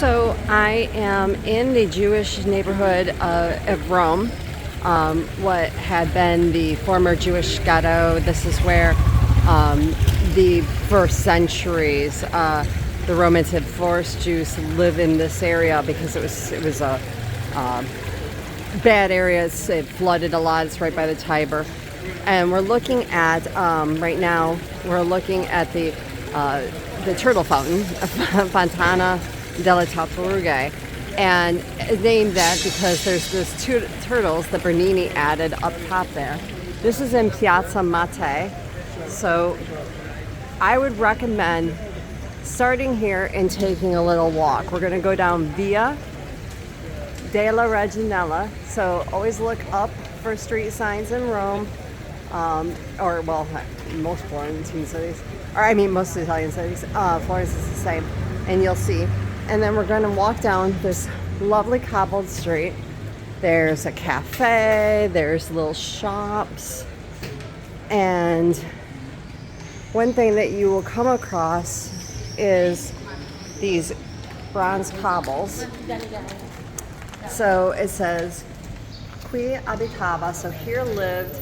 So I am in the Jewish neighborhood of Rome, what had been the former Jewish ghetto. This is where for centuries the Romans had forced Jews to live in this area because it was a bad area. It flooded a lot. It's right by the Tiber, and we're looking at right now. We're looking at the turtle fountain, Fontana della Tartarughe, and named that because there's this two turtles that Bernini added up top there. This is in Piazza Mattei, so I would recommend starting here and taking a little walk. We're going to go down Via della Reginella, so always look up for street signs in Rome, most Florentine cities, most Italian cities. Florence is the same, and you'll see. And then we're going to walk down this lovely cobbled street. There's a cafe, there's little shops, and one thing that you will come across is these bronze cobbles. So it says, qui abitava, so here lived,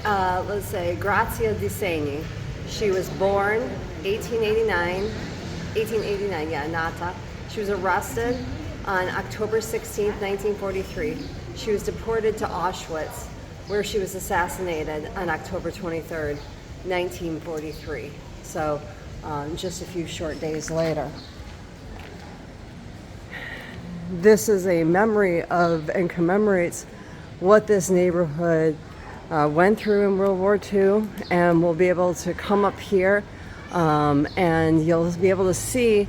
let's say, Grazia di Segni. She was born 1889, nata. She was arrested on October 16th, 1943. She was deported to Auschwitz, where she was assassinated on October 23rd, 1943. So just a few short days later. This is a memory of and commemorates what this neighborhood went through in World War II, and we'll be able to come up here and you'll be able to see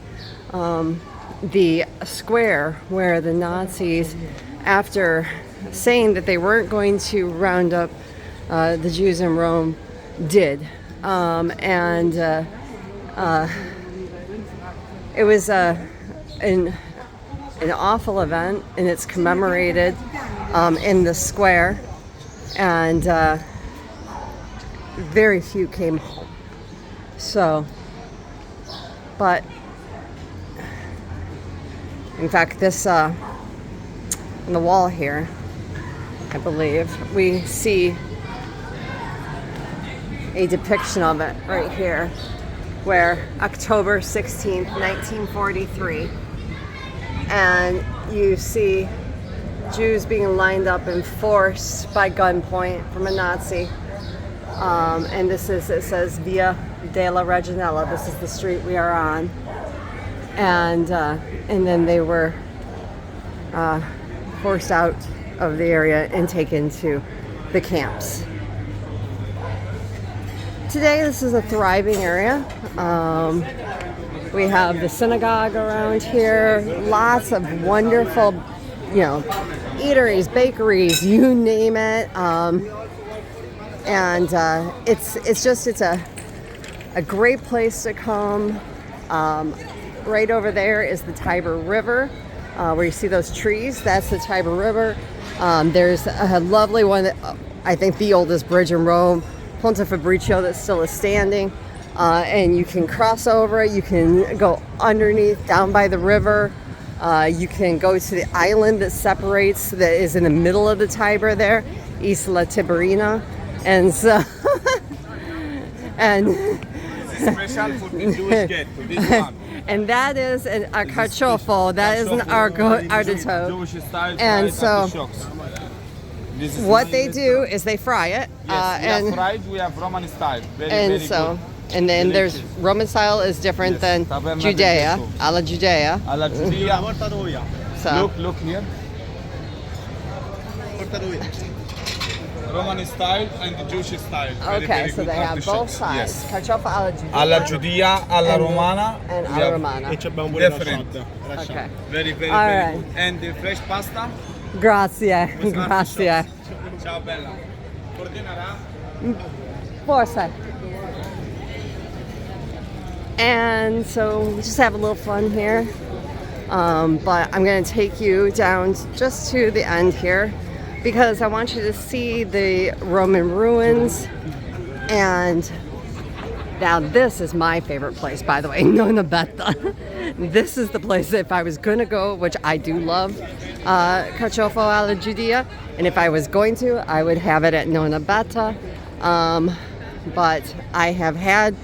the square where the Nazis, after saying that they weren't going to round up the Jews in Rome, did. It was an awful event, and it's commemorated in the square, and very few came home. So, but in fact, this on the wall here, I believe we see a depiction of it right here, where October 16th, 1943, and you see Jews being lined up and forced by gunpoint from a Nazi. And it says Via della Reginella. This is the street we are on. And then they were forced out of the area and taken to the camps. Today, this is a thriving area. We have the synagogue around here, lots of wonderful, eateries, bakeries, you name it. It's a great place to come. Right over there is the Tiber River, where you see those trees. That's the Tiber River. There's a lovely one that I think the oldest bridge in Rome, Ponte Fabricio, that still is standing. And you can cross over it. You can go underneath, down by the river. You can go to the island that separates, that is in the middle of the Tiber there, Isla Tiberina. And so, and special for the Jewish ghetto, this one. And that is an archaeological, that is an artichoke. And so, what they do is they fry it. Yes, we have fried, we have Roman style. Very good. And then there's Roman style is different than Judea, alla Judea. Alla Judea. So. Look here. Roman style and the Jewish style. Okay, so they have both sides. Yes. Carciofo alla Judea, alla Romana. And alla Romana. Different. Okay. Very good. And the fresh pasta? Grazie. Ciao bella. Ordinerà? Forse. And so we just have a little fun here. But I'm going to take you down just to the end here, because I want you to see the Roman ruins. And now this is my favorite place, by the way, Nonna Betta. this is the place if I was going to go, which I do love, carciofo alla Giudia. And if I was going to, I would have it at Nonna Betta. But I have had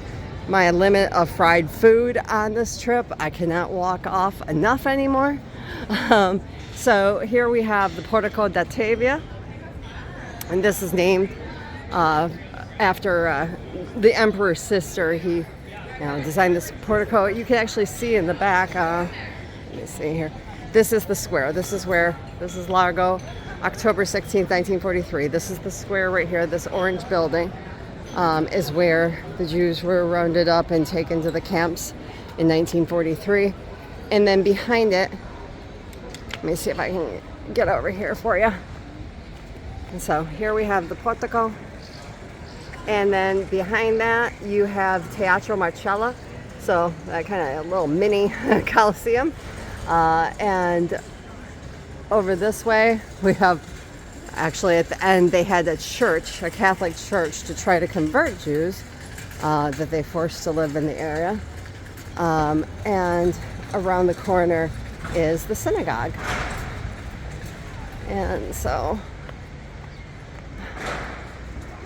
my limit of fried food on this trip. I cannot walk off enough anymore. So here we have the Portico da Tevia. And this is named after the emperor's sister. He designed this portico. You can actually see in the back, let me see here. This is the square. This is Largo, October 16th, 1943. This is the square right here. This orange building is where the Jews were rounded up and taken to the camps in 1943. And then behind it, let me see if I can get over here for you. And so here we have the Portico. And then behind that, you have Teatro Marcello. So that kind of little mini Coliseum. And over this way, we have, actually at the end, they had a church, a Catholic church, to try to convert Jews that they forced to live in the area. And around the corner is the synagogue. And so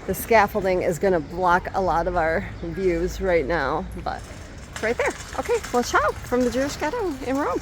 the scaffolding is going to block a lot of our views right now, but it's right there. Okay, well, ciao from the Jewish ghetto in Rome.